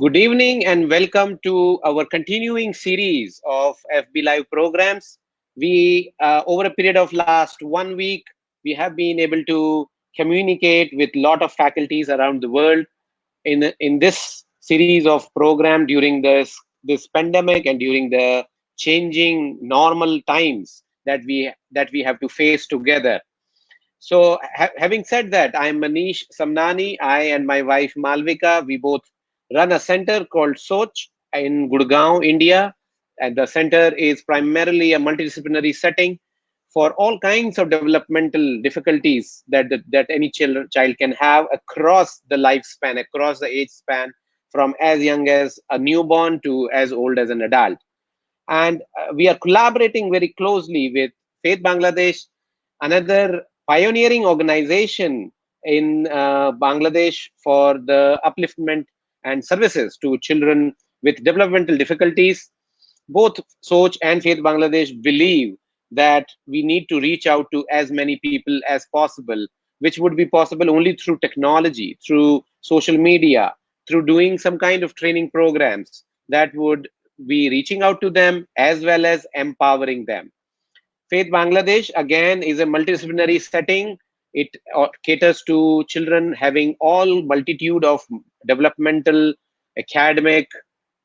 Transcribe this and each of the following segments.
Good evening and welcome to our continuing series of FB Live programs. Over a period of last 1 week, we have been able to communicate with a lot of faculties around the world in this series of program during this pandemic and during the changing normal times that we have to face together. So, having said that, I'm Manish Samnani. I and my wife Malvika, we both run a center called Soch in Gurgaon, India. And the center is primarily a multidisciplinary setting for all kinds of developmental difficulties that any child can have across the lifespan, across the age span, from as young as a newborn to as old as an adult. And we are collaborating very closely with Faith Bangladesh, another pioneering organization in Bangladesh for the upliftment and services to children with developmental difficulties. Both Soch and Faith Bangladesh believe that we need to reach out to as many people as possible, which would be possible only through technology, through social media, through doing some kind of training programs that would be reaching out to them as well as empowering them. Faith Bangladesh, again, is a multidisciplinary setting. It caters to children having all multitude of developmental, academic,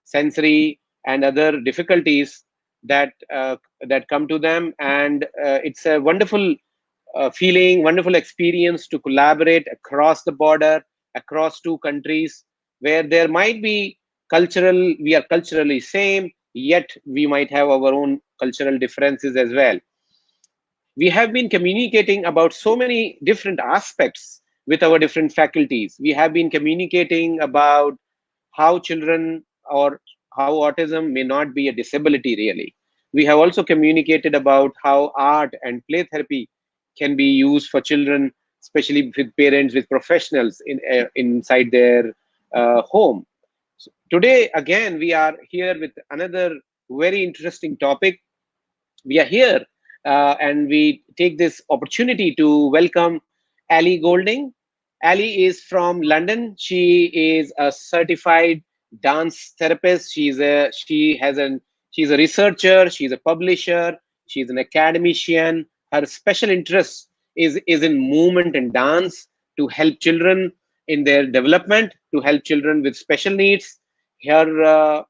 sensory, and other difficulties that come to them. And it's a wonderful feeling, wonderful experience to collaborate across the border, across two countries, where there might be we are culturally same, yet we might have our own cultural differences as well. We have been communicating about so many different aspects with our different faculties. We have been communicating about how children or how autism may not be a disability really. We have also communicated about how art and play therapy can be used for children, especially with parents, with professionals inside their home. So today, again, we are here with another very interesting topic. We are here and we take this opportunity to welcome Ali Golding. Ali is from London. She is a certified dance therapist. She's a researcher. She's a publisher. She's an academician. Her special interest is in movement and dance to help children in their development, to help children with special needs. Her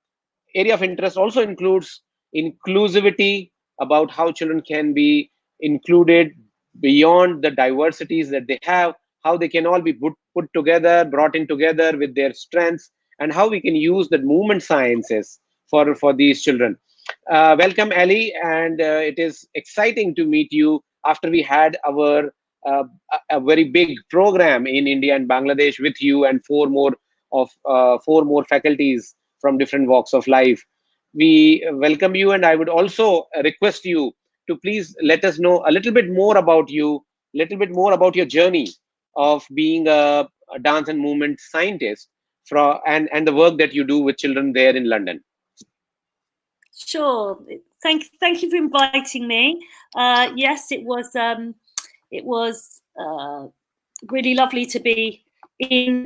area of interest also includes inclusivity, about how children can be included beyond the diversities that they have, how they can all be put together, brought in together with their strengths, and how we can use the movement sciences for these children. Welcome, Ali, and it is exciting to meet you after we had our a very big program in India and Bangladesh with you and four more faculties from different walks of life. We welcome you, and I would also request you to please let us know a little bit more about you, a little bit more about your journey of being a dance and movement scientist and the work that you do with children there in London. Sure. Thank you for inviting me. Yes, it was really lovely to be in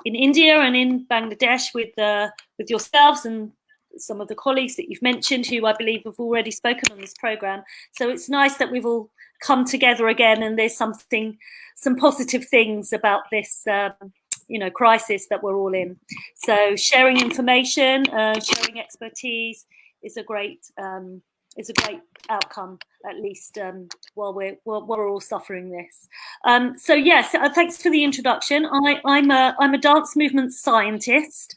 India and in Bangladesh with yourselves and some of the colleagues that you've mentioned, who I believe have already spoken on this program. So it's nice that we've all come together again, and there's some positive things about this crisis that we're all in. So sharing information, sharing expertise is a great outcome, at least while we're all suffering this. So yes, thanks for the introduction. I'm a dance movement scientist.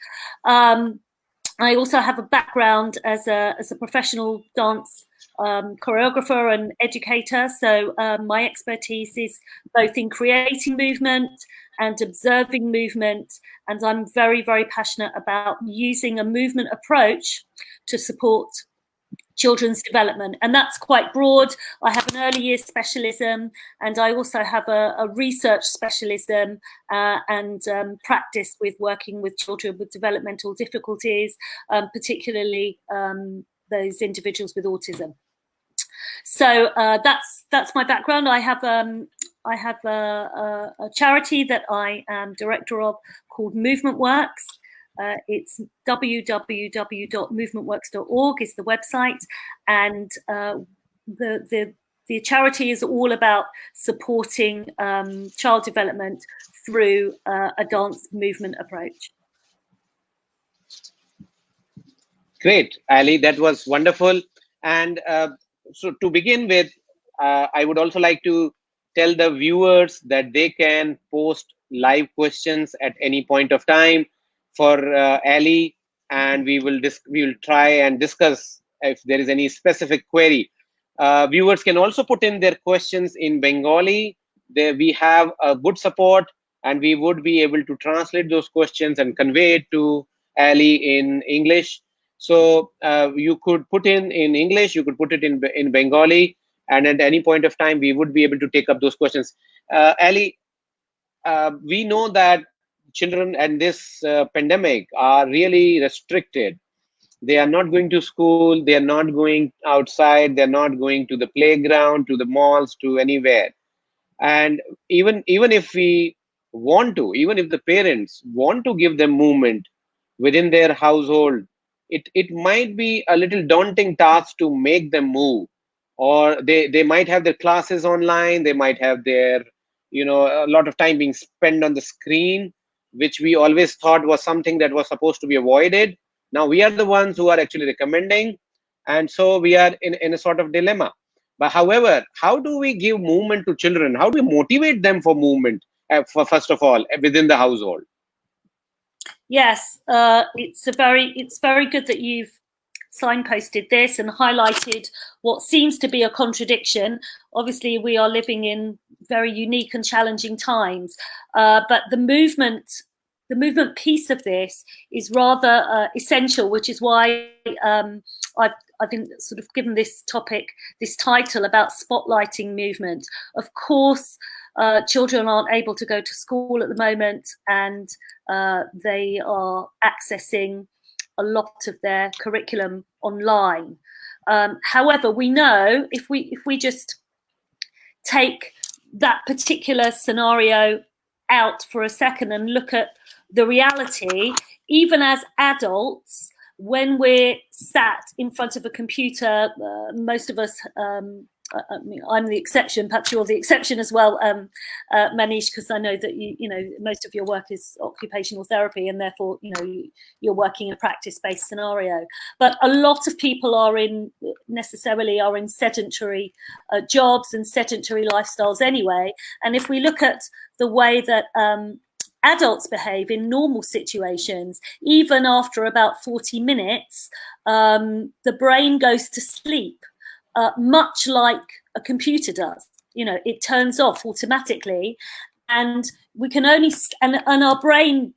I also have a background as a professional dance choreographer and educator. So my expertise is both in creating movement and observing movement. And I'm very, very passionate about using a movement approach to support children's development. And that's quite broad. I have an early years specialism, and I also have a research specialism and practice with working with children with developmental difficulties, particularly those individuals with autism. So that's my background. I have a charity that I am director of called Movement Works. It's www.movementworks.org is the website, and the charity is all about supporting child development through a dance movement approach. Great, Ali, that was wonderful. And so to begin with, I would also like to tell the viewers that they can post live questions at any point of time for Ali, and we will try and discuss if there is any specific query. Viewers can also put in their questions in Bengali. There we have a good support, and we would be able to translate those questions and convey it to Ali in English. So you could put in English, you could put it in Bengali, and at any point of time, we would be able to take up those questions. Ali, we know that children and this pandemic are really restricted. They are not going to school, they are not going outside, they're not going to the playground, to the malls, to anywhere. And even if we want to, even if the parents want to give them movement within their household, it might be a little daunting task to make them move. Or they might have their classes online, they might have their, a lot of time being spent on the screen, which we always thought was something that was supposed to be avoided. Now we are the ones who are actually recommending, and so we are in a sort of dilemma. But however, how do we give movement to children? How do we motivate them for movement, for first of all, within the household? Yes, it's very good that you've signposted this and highlighted what seems to be a contradiction. Obviously, we are living in very unique and challenging times, but the movement piece of this is rather essential, which is why I've been sort of given this topic, this title about spotlighting movement. Of course, children aren't able to go to school at the moment, and they are accessing a lot of their curriculum online. However, we know if we just take that particular scenario out for a second and look at the reality, even as adults, when we're sat in front of a computer, most of us, I mean, I'm the exception, perhaps you're the exception as well, Manish, because I know that you know most of your work is occupational therapy, and therefore you're working in a practice-based scenario. But a lot of people are in sedentary jobs and sedentary lifestyles anyway. And if we look at the way that adults behave in normal situations, even after about 40 minutes, the brain goes to sleep, much like a computer does. It turns off automatically, and we can only, and our brain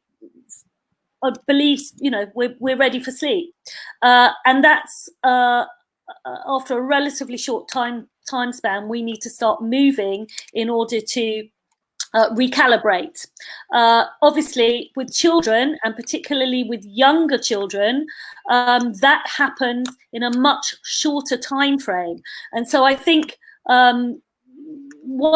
believes, we're ready for sleep. And that's after a relatively short time span, we need to start moving in order to recalibrate. Obviously, with children, and particularly with younger children, that happens in a much shorter time frame. And so I think one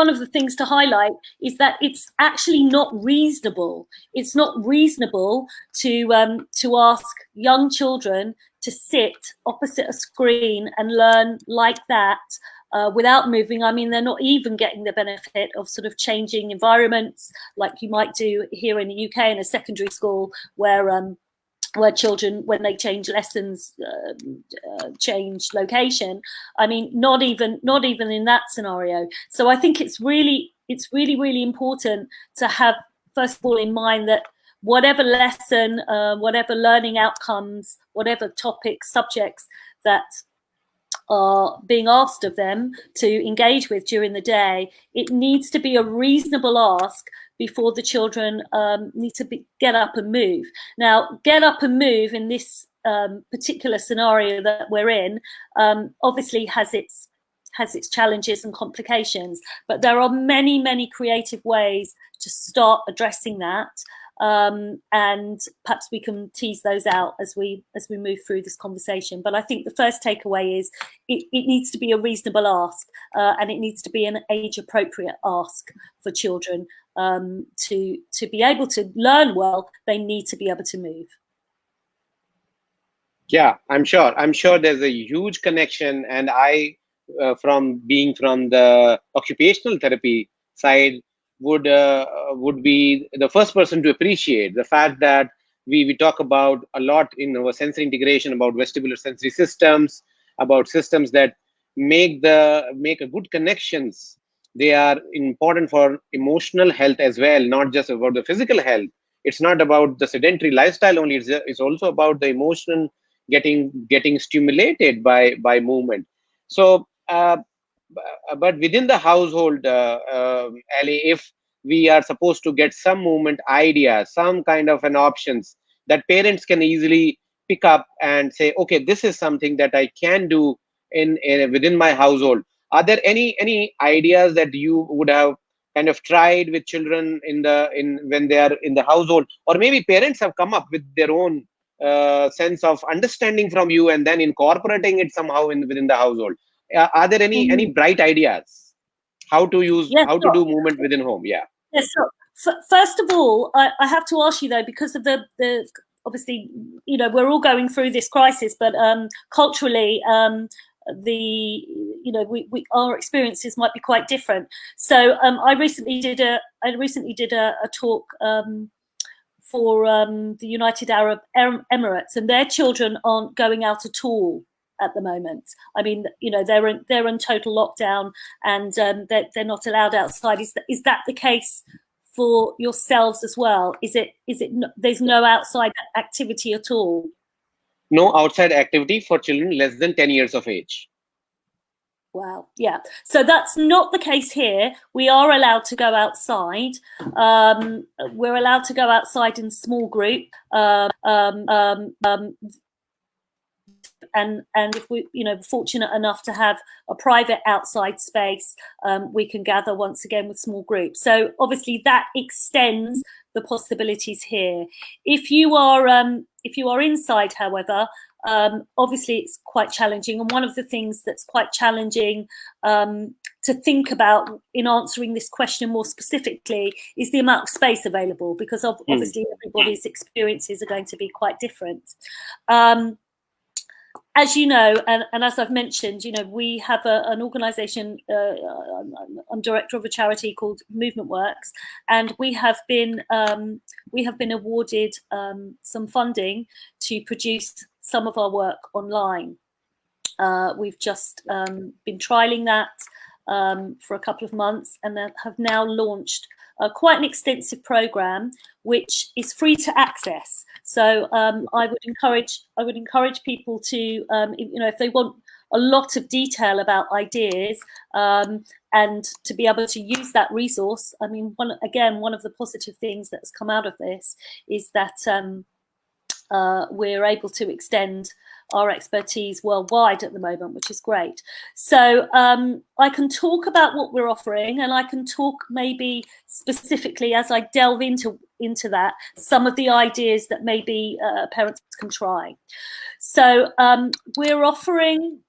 of the things to highlight is that it's actually not reasonable. It's not reasonable to ask young children to sit opposite a screen and learn like that. Without moving. I mean, they're not even getting the benefit of sort of changing environments like you might do here in the UK in a secondary school, where children, when they change lessons, change location. I mean, not even in that scenario. So I think it's really important to have, first of all, in mind that whatever lesson, whatever learning outcomes, whatever topics, subjects that are being asked of them to engage with during the day, it needs to be a reasonable ask before the children need to get up and move. Now, get up and move in this particular scenario that we're in obviously has its challenges and complications, but there are many creative ways to start addressing that. And perhaps we can tease those out as we move through this conversation. But I think the first takeaway is it needs to be a reasonable ask, and it needs to be an age-appropriate ask for children. To be able to learn well, they need to be able to move. Yeah, I'm sure. I'm sure there's a huge connection, and from being from the occupational therapy side, would be the first person to appreciate the fact that we talk about a lot in our sensory integration about vestibular sensory systems, about systems that make a good connections. They are important for emotional health as well, not just about the physical health. It's not about the sedentary lifestyle only. It's also about the emotional getting stimulated by movement. So but within the household, Ali, if we are supposed to get some movement ideas, some kind of an options that parents can easily pick up and say, okay, this is something that I can do in within my household. Are there any ideas that you would have kind of tried with children in when they are in the household, or maybe parents have come up with their own sense of understanding from you and then incorporating it somehow within the household? Are there any Mm. bright ideas Yes, how to sure. do movement within home? Yeah. Yes, sure. First of all, I have to ask you though, because of the obviously, we're all going through this crisis, but culturally, the we our experiences might be quite different. So I recently did a talk for the United Arab Emirates, and their children aren't going out at all at the moment. I mean, they're in total lockdown, and they're not allowed outside. Is that the case for yourselves as well? There's no outside activity at all? No outside activity for children less than 10 years of age. Wow. Yeah. So that's not the case here. We are allowed to go outside. We're allowed to go outside in small group. And if we fortunate enough to have a private outside space, we can gather once again with small groups. So obviously that extends the possibilities here. If you are inside, however, obviously it's quite challenging, and one of the things that's quite challenging to think about in answering this question more specifically is the amount of space available, because obviously everybody's experiences are going to be quite different. As you know, and as I've mentioned, we have an organisation. I'm director of a charity called Movement Works, and we have been awarded some funding to produce some of our work online. We've just been trialling that for a couple of months, and then have now launched quite an extensive program, which is free to access. So I would encourage people to, if they want a lot of detail about ideas, and to be able to use that resource. I mean, one of the positive things that's come out of this is that we're able to extend our expertise worldwide at the moment, which is great. So I can talk about what we're offering, and I can talk maybe specifically as I delve into that, some of the ideas that maybe parents can try. So we're offering,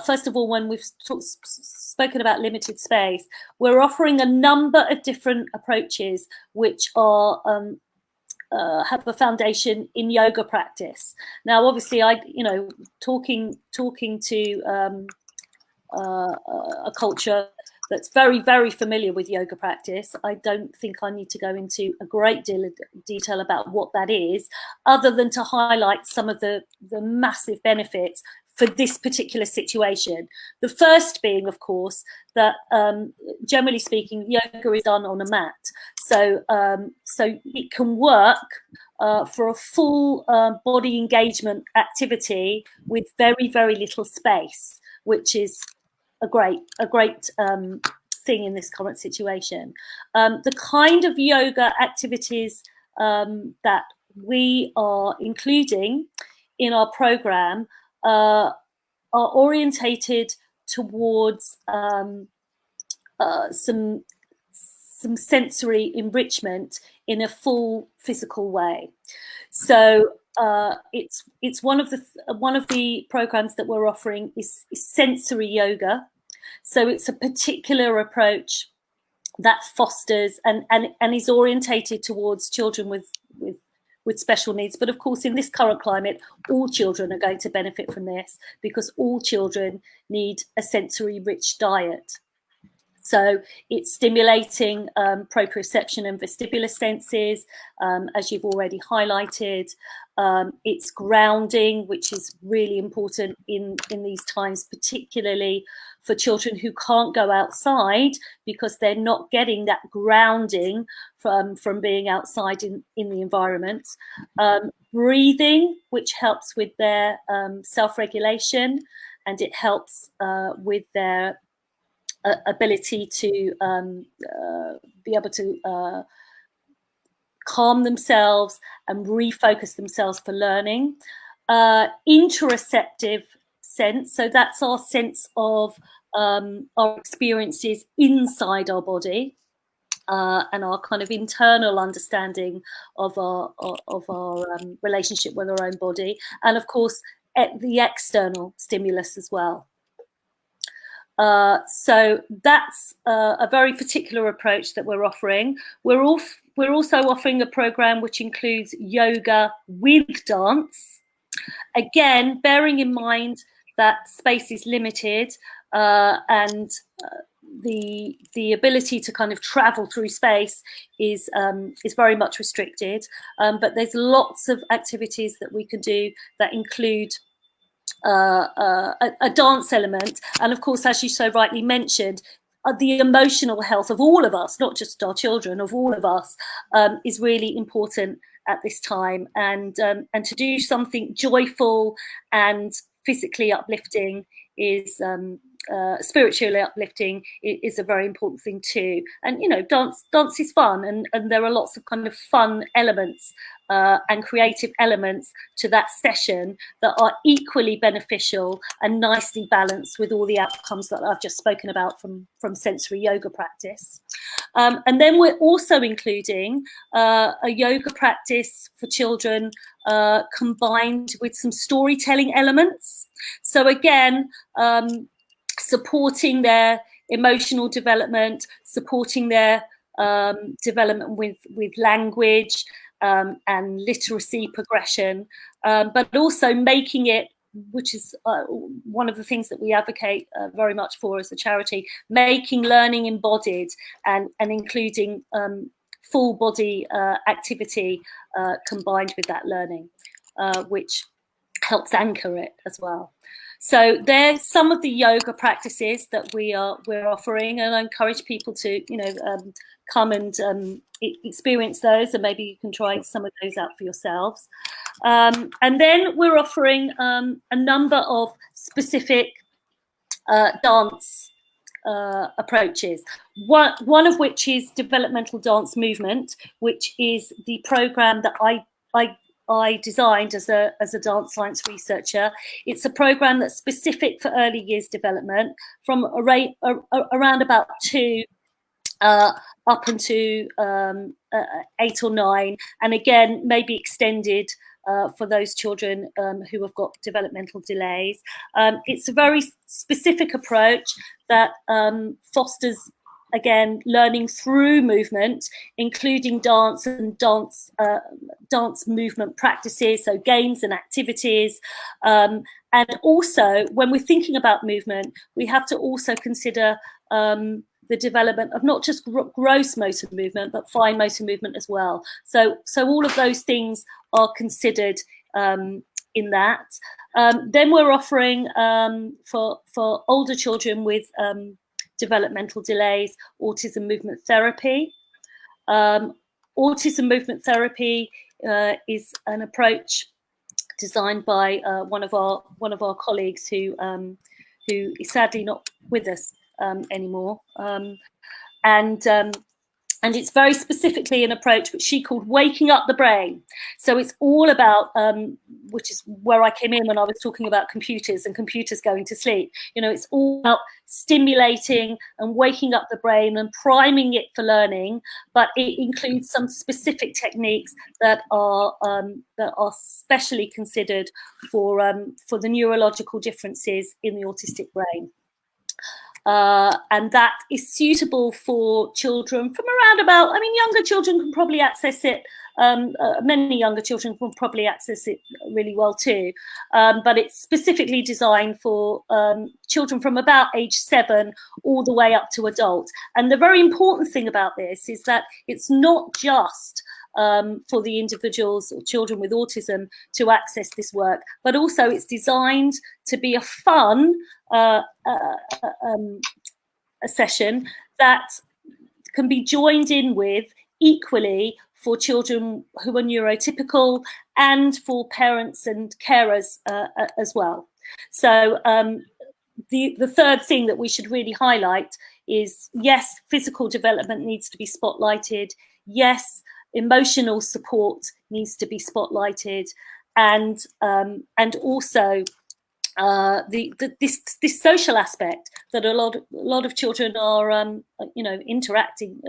first of all, when we've spoken about limited space, we're offering a number of different approaches which are have a foundation in yoga practice. Now, obviously, talking to a culture that's very, very familiar with yoga practice, I don't think I need to go into a great deal of detail about what that is, other than to highlight some of the massive benefits for this particular situation. The first being, of course, that generally speaking, yoga is done on a mat. So it can work for a full body engagement activity with very, very little space, which is a great thing in this current situation. The kind of yoga activities that we are including in our program are orientated towards some sensory enrichment in a full physical way. So it's one of the programs that we're offering is sensory yoga. So it's a particular approach that fosters and is orientated towards children with with special needs. But of course, in this current climate, all children are going to benefit from this, because all children need a sensory rich diet. So it's stimulating proprioception and vestibular senses, as you've already highlighted. It's grounding, which is really important in these times, particularly for children who can't go outside because they're not getting that grounding from being outside in the environment. Breathing, which helps with their self-regulation, and it helps with their ability to be able to calm themselves and refocus themselves for learning. Interoceptive sense, so that's our sense of our experiences inside our body, and our kind of internal understanding of our relationship with our own body, and of course the external stimulus as well. So that's a very particular approach that we're offering. We're also offering a program which includes yoga with dance. Again, bearing in mind that space is limited, and the ability to kind of travel through space is very much restricted. But there's lots of activities that we can do that include a dance element, and of course, as you so rightly mentioned, the emotional health of all of us, not just our children, of all of us, is really important at this time. And to do something joyful and physically uplifting is spiritually uplifting is a very important thing too. And dance is fun, and there are lots of kind of fun elements and creative elements to that session that are equally beneficial and nicely balanced with all the outcomes that I've just spoken about from sensory yoga practice. And then we're also including a yoga practice for children combined with some storytelling elements. So again, supporting their emotional development, supporting their development with language and literacy progression, but also making it, which is one of the things that we advocate very much for as a charity, making learning embodied and including full body activity combined with that learning, which helps anchor it as well. So there's some of the yoga practices that we're offering, and I encourage people to come and experience those, and maybe you can try some of those out for yourselves. And then we're offering a number of specific dance approaches. One of which is developmental dance movement, which is the program that I designed as a dance science researcher. It's a program that's specific for early years development, from around about 2 up into 8 or 9, and again maybe extended for those children who have got developmental delays. It's a very specific approach that fosters, again, learning through movement, including dance and dance movement practices, so games and activities. And also, when we're thinking about movement, we have to also consider the development of not just gross motor movement, but fine motor movement as well. So all of those things are considered in that. Then we're offering for older children with developmental delays, autism movement therapy. Autism movement therapy is an approach designed by one of our colleagues who is sadly not with us anymore, and it's very specifically an approach which she called waking up the brain. So it's all about, which is where I came in when I was talking about computers and computers going to sleep. It's all about stimulating and waking up the brain and priming it for learning, but it includes some specific techniques that are specially considered for the neurological differences in the autistic brain. And that is suitable for children from around about, younger children can probably access it Many younger children will probably access it really well too, but it's specifically designed for children from about age 7 all the way up to adult. And the very important thing about this is that it's not just for the individuals or children with autism to access this work, but also it's designed to be a fun a session that can be joined in with equally for children who are neurotypical and for parents and carers as well. So the third thing that we should really highlight is, yes, physical development needs to be spotlighted. Yes, emotional support needs to be spotlighted, and also this social aspect that a lot of children are interacting.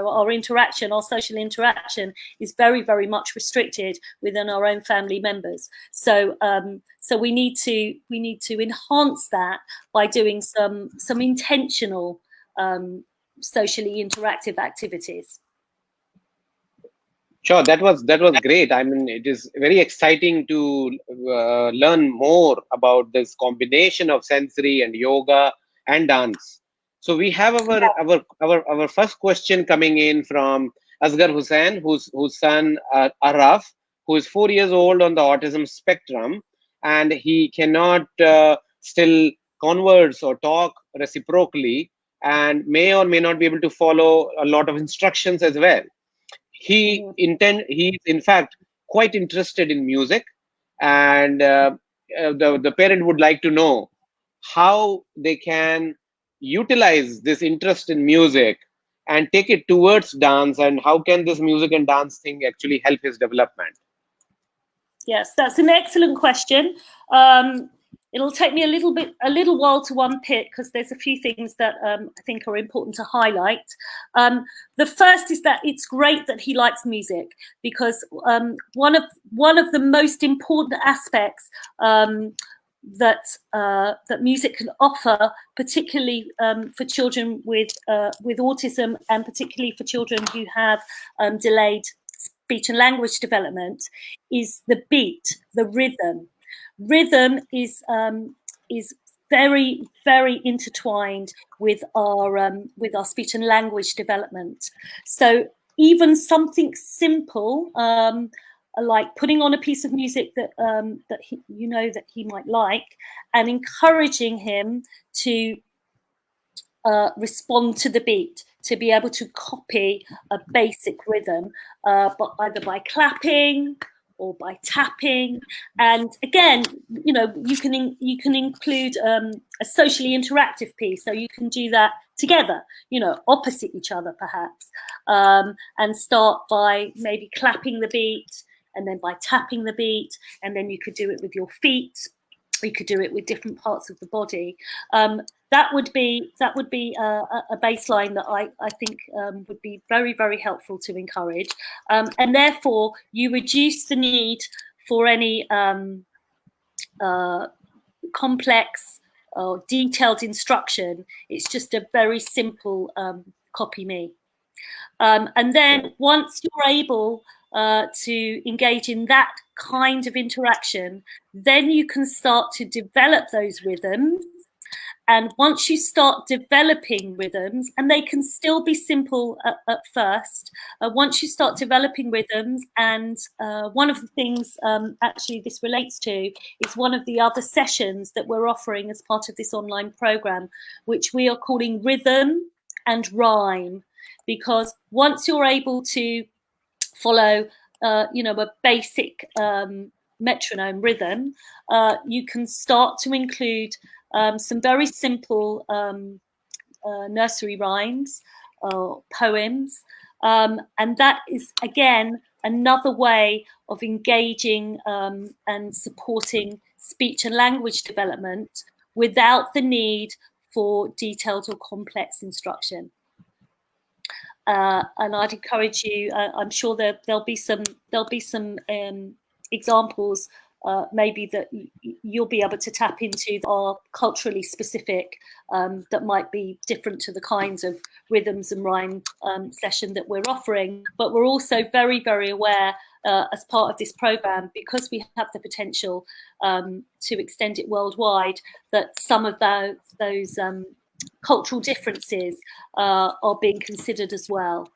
Our social interaction is very, very much restricted within our own family members. So we need to enhance that by doing some intentional socially interactive activities. Sure, that was great. I mean, it is very exciting to learn more about this combination of sensory and yoga and dance. So we have our first question coming in from Asghar Hussain, whose son Araf, who is 4 years old on the autism spectrum, and he cannot still converse or talk reciprocally, and may or may not be able to follow a lot of instructions as well. He's in fact quite interested in music, and the parent would like to know how they can utilize this interest in music and take it towards dance, and how can this music and dance thing actually help his development. Yes, that's an excellent question. It'll take me a little while to unpick, because there's a few things that I think are important to highlight. The first is that it's great that he likes music, because one of the most important aspects that music can offer, particularly for children with autism, and particularly for children who have delayed speech and language development, is the beat, the rhythm. Rhythm is very, very intertwined with our speech and language development. So even something simple like putting on a piece of music that he might like, and encouraging him to respond to the beat, to be able to copy a basic rhythm, but either by clapping or by tapping. And again, you can include a socially interactive piece, so you can do that together, opposite each other perhaps, and start by maybe clapping the beat, and then by tapping the beat, and then you could do it with your feet. You could do it with different parts of the body. That would be a baseline that I think would be very, very helpful to encourage, and therefore you reduce the need for any complex or detailed instruction. It's just a very simple copy me, and then once you're able to engage in that kind of interaction, then you can start to develop those rhythms. And once you start developing rhythms, and they can still be simple at first, once you start developing rhythms, and one of the things actually this relates to is one of the other sessions that we're offering as part of this online program, which we are calling Rhythm and Rhyme, because once you're able to follow a basic metronome rhythm, you can start to include some very simple nursery rhymes or poems, and that is again another way of engaging and supporting speech and language development without the need for detailed or complex instruction. And I'd encourage you. I'm sure there'll be some examples maybe that you'll be able to tap into that are culturally specific, that might be different to the kinds of rhythms and rhyme session that we're offering. But we're also very, very aware as part of this program, because we have the potential to extend it worldwide, that some of those cultural differences are being considered as well.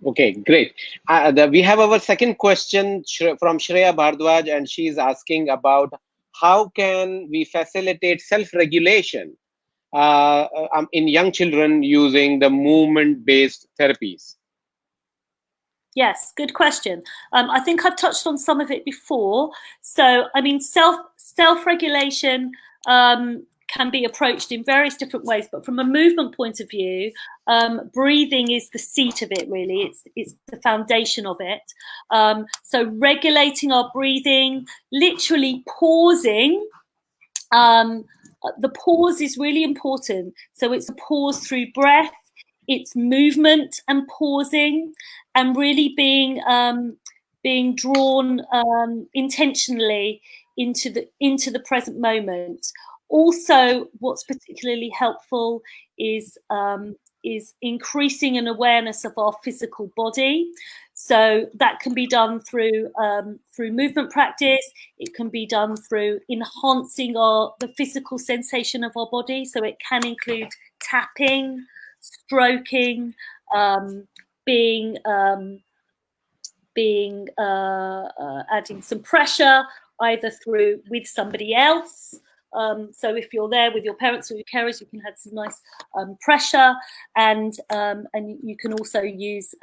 Okay, great. We have our second question from Shreya Bhardwaj, and she is asking about how can we facilitate self-regulation in young children using the movement-based therapies? Yes, good question. I think I've touched on some of it before. So, I mean, self-regulation can be approached in various different ways, but from a movement point of view, breathing is the seat of it, really. It's the foundation of it. So regulating our breathing, literally pausing. The pause is really important. So it's a pause through breath, it's movement and pausing, and really being drawn intentionally into the present moment. Also, what's particularly helpful is increasing an awareness of our physical body. So that can be done through movement practice. It can be done through enhancing the physical sensation of our body. So it can include tapping, stroking, adding some pressure, either with somebody else. So if you're there with your parents or your carers, you can have some nice pressure, and you can also use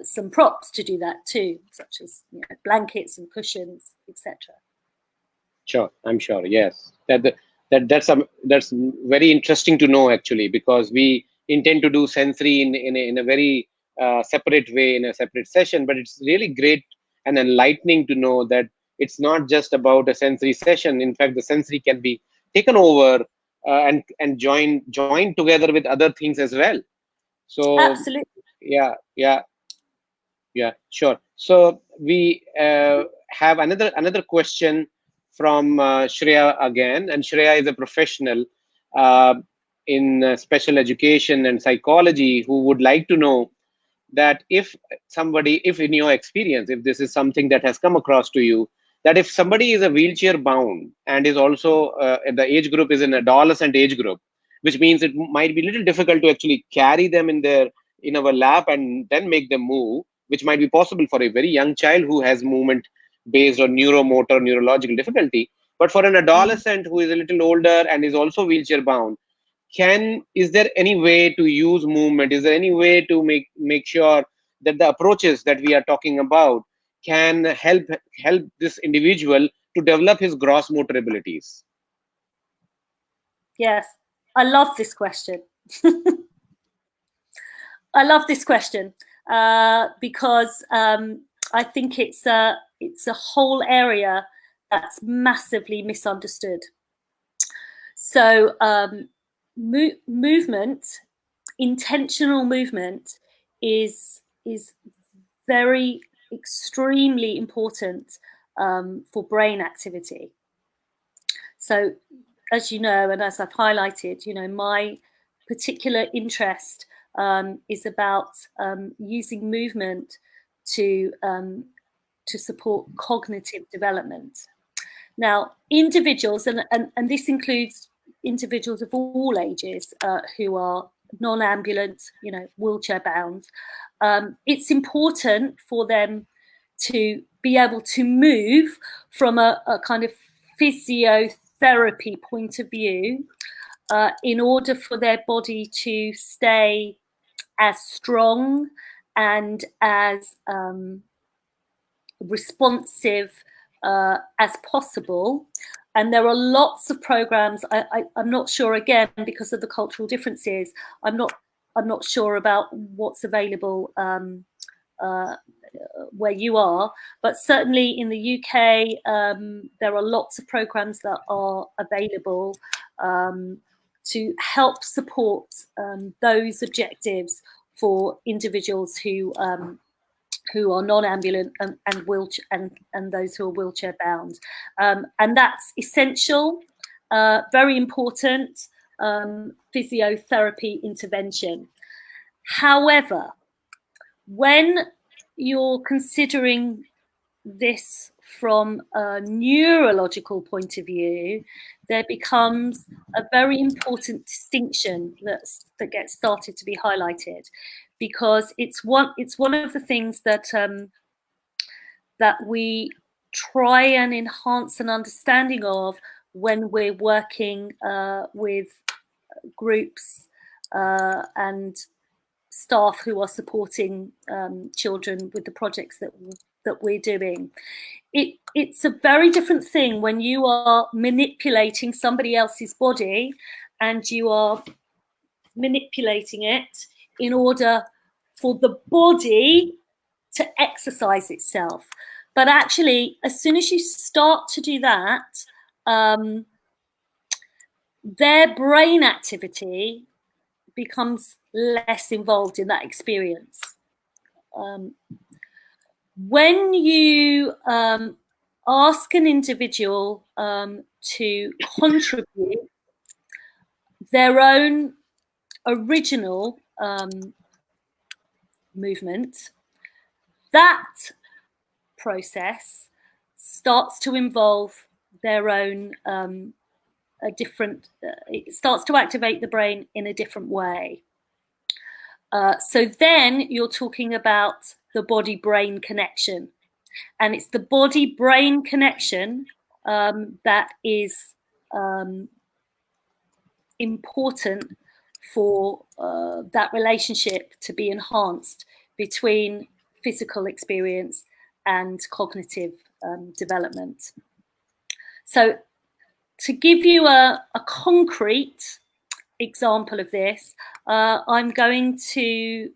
some props to do that too, such as blankets and cushions, etc. Sure, I'm sure. Yes, that's very interesting to know, actually, because we intend to do sensory in a very separate way, in a separate session. But it's really great and enlightening to know that it's not just about a sensory session. In fact, the sensory can be taken over and joined together with other things as well. So absolutely, yeah, sure. So we have another question from Shreya again, and Shreya is a professional uh, in special education and psychology who would like to know that if in your experience, if this is something that has come across to you, that if somebody is a wheelchair bound and is also the age group is an adolescent age group, which means it might be a little difficult to actually carry them in our lap and then make them move, which might be possible for a very young child who has movement based on neurological difficulty. But for an adolescent who is a little older and is also wheelchair bound, is there any way to use movement? Is there any way to make sure that the approaches that we are talking about can help this individual to develop his gross motor abilities? Yes, I love this question. I love this question because I think it's a whole area that's massively misunderstood. So movement, intentional movement, is very extremely important for brain activity. So, as you know, and as I've highlighted, my particular interest is about using movement to support cognitive development. Now, individuals, and this includes individuals of all ages who are non-ambulant, wheelchair bound, it's important for them to be able to move from a kind of physiotherapy point of view in order for their body to stay as strong and as responsive as possible. And there are lots of programs. I'm not sure, again, because of the cultural differences, I'm not sure about what's available where you are, but certainly in the UK, there are lots of programs that are available to help support those objectives for individuals who who are non-ambulant and wheelchair and those who are wheelchair bound, and that's essential, very important physiotherapy intervention. However, when you're considering this from a neurological point of view, there becomes a very important distinction that gets started to be highlighted, because it's one of the things that that we try and enhance an understanding of when we're working with groups and staff who are supporting children with the projects that we're doing. It's a very different thing when you are manipulating somebody else's body and you are manipulating it in order for the body to exercise itself. But actually, as soon as you start to do that, their brain activity becomes less involved in that experience. When you ask an individual to contribute their own original movement, that process starts to involve their own it starts to activate the brain in a different way. So then you're talking about the body-brain connection, and it's the body-brain connection that is important for that relationship to be enhanced between physical experience and cognitive development. So to give you a concrete example of this, I'm going to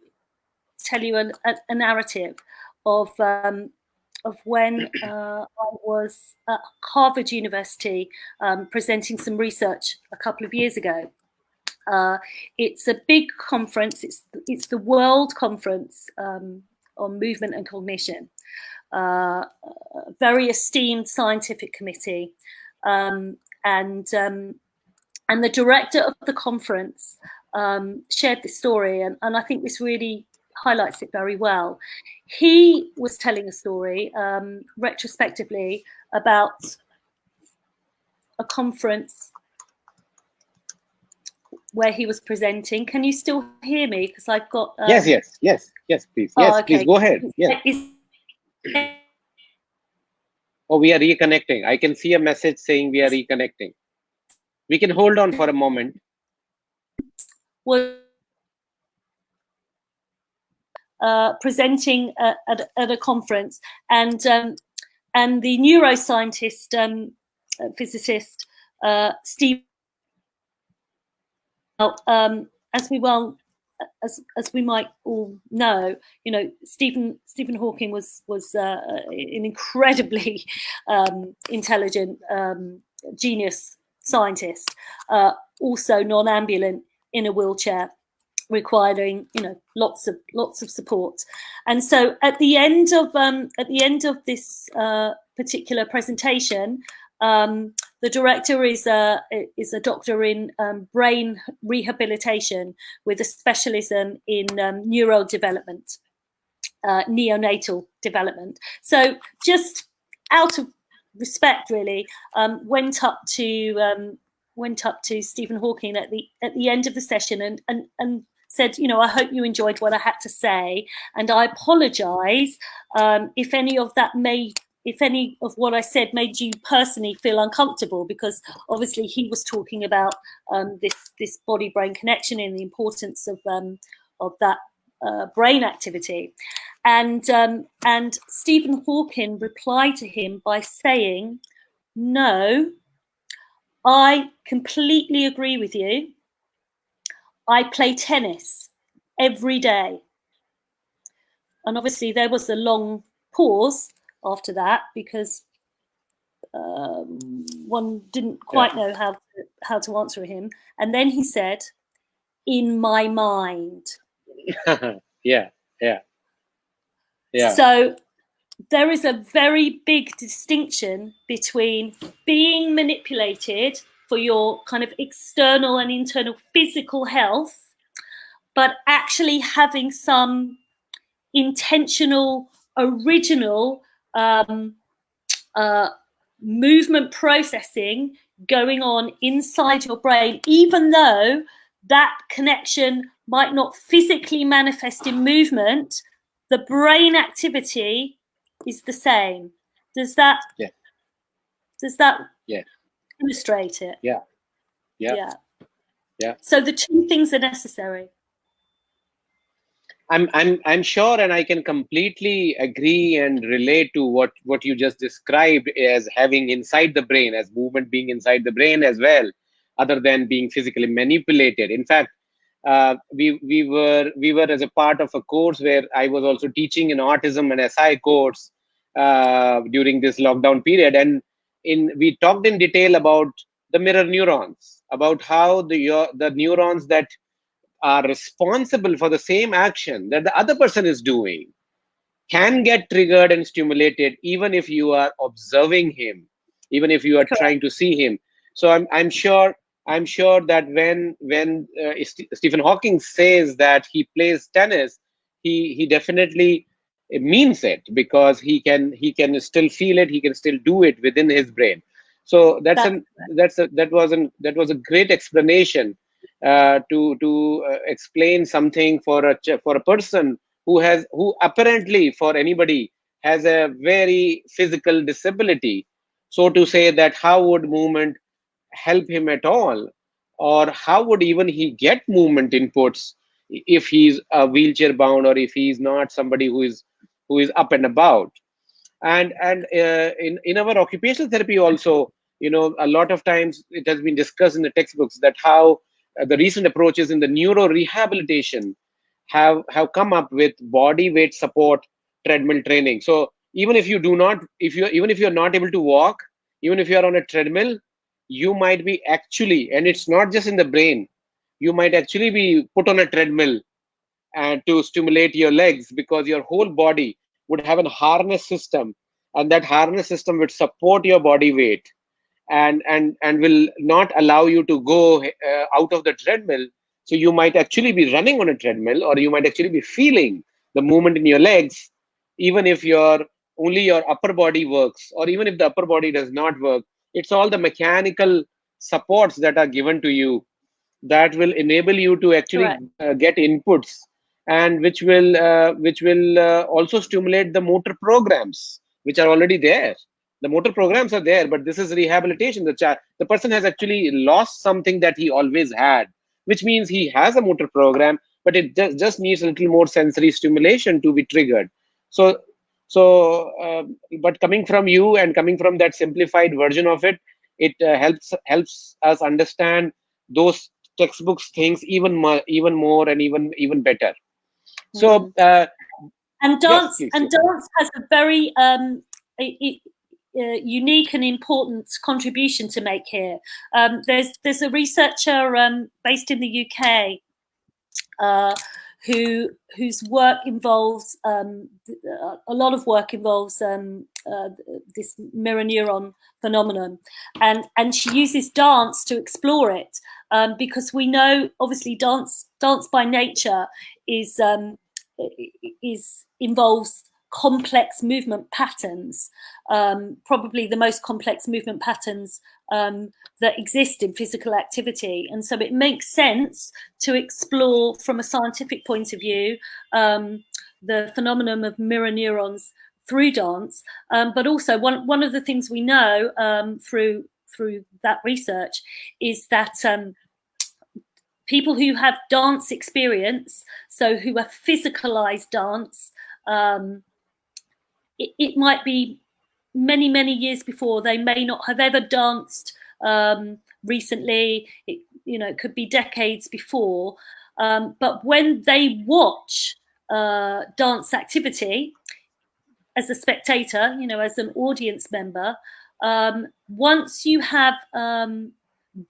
tell you a narrative of when I was at Harvard University presenting some research a couple of years ago. It's a big conference. It's the World Conference on Movement and Cognition. A very esteemed scientific committee, and the director of the conference shared this story, and I think this really highlights it very well. He was telling a story retrospectively about a conference where he was presenting. Can you still hear me? Because I've got yes, please. Yes, okay. Please go ahead. Yes. Oh, we are reconnecting. I can see a message saying we are reconnecting. We can hold on for a moment. Was presenting at a conference, and the neuroscientist, physicist Steve, as we might all know, Stephen Hawking was an incredibly intelligent genius scientist, also non-ambulant, in a wheelchair, requiring lots of support. And so at the end of this particular presentation, the director is a doctor in brain rehabilitation with a specialism in neural development, neonatal development. So just out of respect, really, went up to Stephen Hawking at the end of the session and said, I hope you enjoyed what I had to say, and I apologise if any of what I said made you personally feel uncomfortable, because obviously he was talking about this body-brain connection and the importance of that brain activity. And Stephen Hawking replied to him by saying, "No, I completely agree with you. I play tennis every day." And obviously there was a long pause after that, because one didn't quite know how to answer him. And then he said, "In my mind." Yeah. Yeah. So there is a very big distinction between being manipulated for your kind of external and internal physical health, but actually having some intentional, original movement processing going on inside your brain, even though that connection might not physically manifest in movement, the brain activity is the same. Does that Yeah. Yeah. illustrate it? Yeah. Yeah. Yeah. Yeah. So the two things are necessary. I'm sure, and I can completely agree and relate to what you just described as having inside the brain, as movement being inside the brain as well, other than being physically manipulated. In fact, we were as a part of a course where I was also teaching an autism and SI course during this lockdown period, and we talked in detail about the mirror neurons, about how the neurons that are responsible for the same action that the other person is doing can get triggered and stimulated even if you are observing him, even if you are Correct. trying to see him. So I'm sure that when Stephen Hawking says that he plays tennis, he definitely means it, because he can still feel it, he can still do it within his brain. So That's that was a great explanation to explain something for for a person who apparently for anybody has a very physical disability. So to say that how would movement help him at all, or how would even he get movement inputs if he's wheelchair bound, or if he's not somebody who is up and about. And in our occupational therapy also, a lot of times it has been discussed in the textbooks that how the recent approaches in the neuro rehabilitation have come up with body weight support treadmill training. So even if you do not if you even if you're not able to walk, even if you are on a treadmill, you might be actually, and it's not just in the brain, you might actually be put on a treadmill and to stimulate your legs, because your whole body would have a harness system, and that harness system would support your body weight, and will not allow you to go out of the treadmill. So you might actually be running on a treadmill, or you might actually be feeling the movement in your legs, even if your upper body works, or even if the upper body does not work. It's all the mechanical supports that are given to you that will enable you to actually correct. get inputs, and which will also stimulate the motor programs which are already there. The motor programs are there, but this is rehabilitation. The person has actually lost something that he always had, which means he has a motor program, but it just needs a little more sensory stimulation to be triggered. So so uh, but coming from you and coming from that simplified version of it, it helps us understand those textbooks things even more, and even better. So Mm. And yes, dance please. Yes. has a very unique and important contribution to make here. There's a researcher based in the UK uh, whose work involves a lot of work involves this mirror neuron phenomenon, and she uses dance to explore it, because we know obviously dance by nature is involves complex movement patterns, probably the most complex movement patterns that exist in physical activity. And so it makes sense to explore from a scientific point of view the phenomenon of mirror neurons through dance. But also one of the things we know through that research is that people who have dance experience, so who have physicalized dance, it might be many, many years before. They may not have ever danced recently. It could be decades before. But when they watch dance activity as a spectator, as an audience member, once you have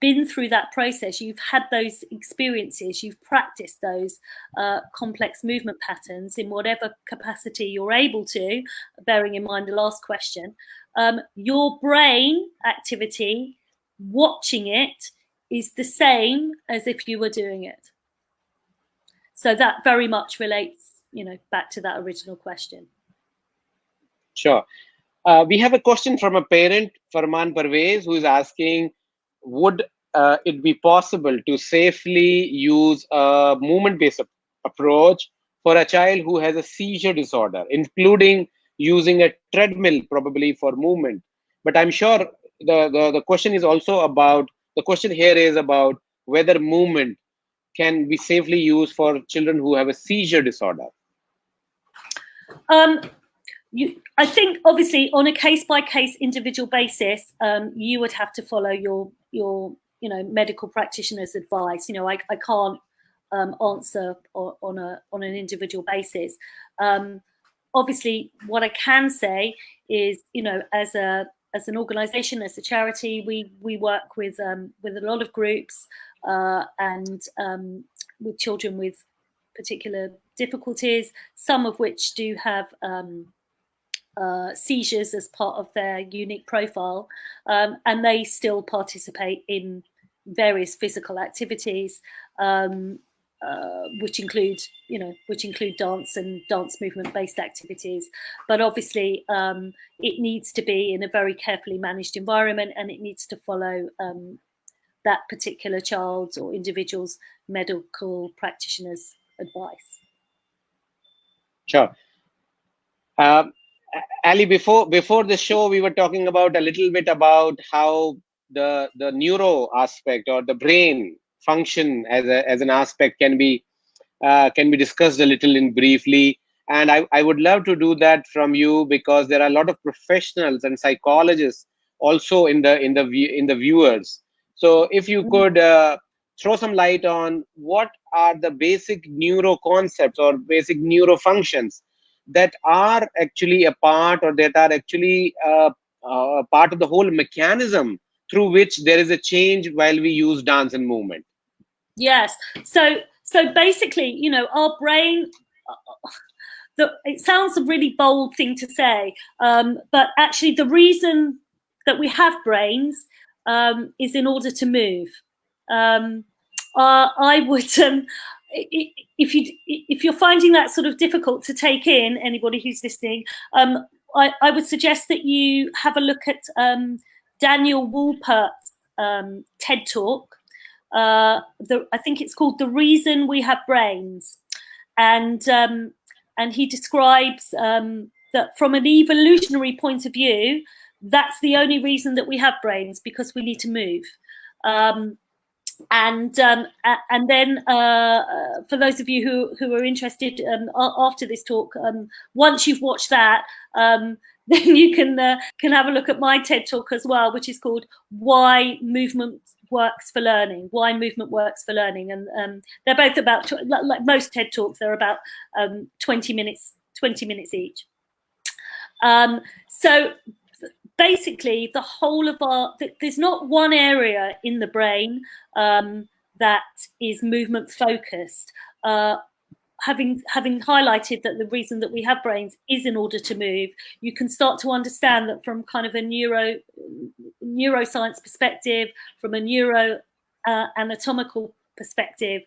been through that process, you've had those experiences, you've practiced those complex movement patterns in whatever capacity you're able to, bearing in mind the last question, your brain activity, watching it, is the same as if you were doing it. So that very much relates, back to that original question. Sure. We have a question from a parent, Farman Parvez, who is asking, would it be possible to safely use a movement-based approach for a child who has a seizure disorder, including using a treadmill probably for movement? But I'm sure the question is also about, the question here is about whether movement can be safely used for children who have a seizure disorder. I think obviously on a case-by-case individual basis, you would have to follow your medical practitioner's advice. I can't answer on an individual basis. Obviously, what I can say is, as an organisation, as a charity, we work with a lot of groups and with children with particular difficulties, some of which do have seizures as part of their unique profile, and they still participate in various physical activities, which include dance and dance movement based activities. But obviously it needs to be in a very carefully managed environment, and it needs to follow that particular child's or individual's medical practitioner's advice. Sure. Ali, before the show, we were talking about a little bit about how the neuro aspect or the brain function as an aspect can be discussed a little in briefly. And I would love to do that from you, because there are a lot of professionals and psychologists also in the viewers. So if you could throw some light on what are the basic neuro concepts or basic neuro functions that are actually a part, or that are actually part of the whole mechanism through which there is a change while we use dance and movement. Yes. So basically, our brain, it sounds a really bold thing to say, but actually the reason that we have brains is in order to move. I would, if you're finding that sort of difficult to take in, anybody who's listening, I would suggest that you have a look at Daniel Woolpert's TED Talk. I think it's called "The Reason We Have Brains," and he describes that from an evolutionary point of view, that's the only reason that we have brains, because we need to move. And then for those of you who are interested, after this talk, once you've watched that, then you can have a look at my TED Talk as well, which is called "Why Movement Works for Learning." Why movement works for learning, and they're both about, like most TED Talks, they're about 20 minutes each. So basically, the whole of there's not one area in the brain that is movement focused. Having highlighted that the reason that we have brains is in order to move, you can start to understand that from kind of a neuroscience perspective, from a anatomical perspective,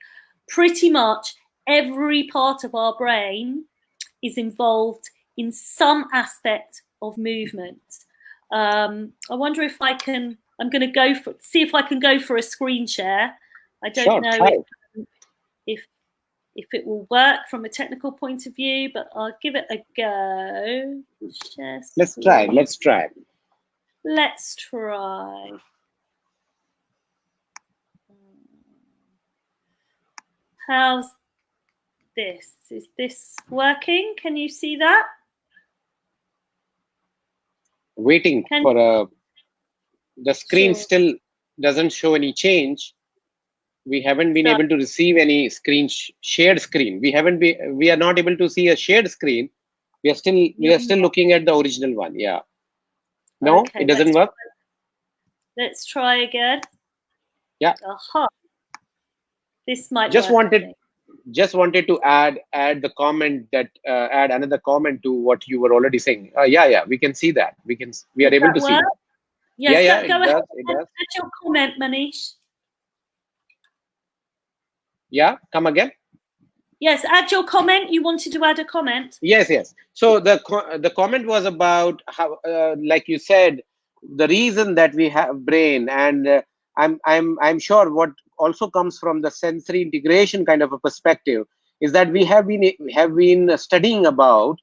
pretty much every part of our brain is involved in some aspect of movement. I wonder if I'm going to see if I can go for a screen share. I don't know if it will work from a technical point of view, but I'll give it a go. Let's try. How's this? Is this working? Can you see that? Waiting for the screen. Sure. Still doesn't show any change. We haven't been able to receive any shared screen. We are not able to see a shared screen. We are still looking at the original one. Yeah. No, okay, it doesn't work. Let's try again. Yeah. Aha. This might Just work, I wanted think. just wanted to add the comment that add another comment to what you were already saying. Yeah, we can see that. We are Does able that to see work? that. Yes, Yeah, go it ahead. does. It does. Add your comment, Manish. Yeah, come again. Yes, add your comment. You wanted to add a comment. Yes. So the comment was about how, like you said, the reason that we have brain, and I'm sure what also comes from the sensory integration kind of a perspective is that we have been studying about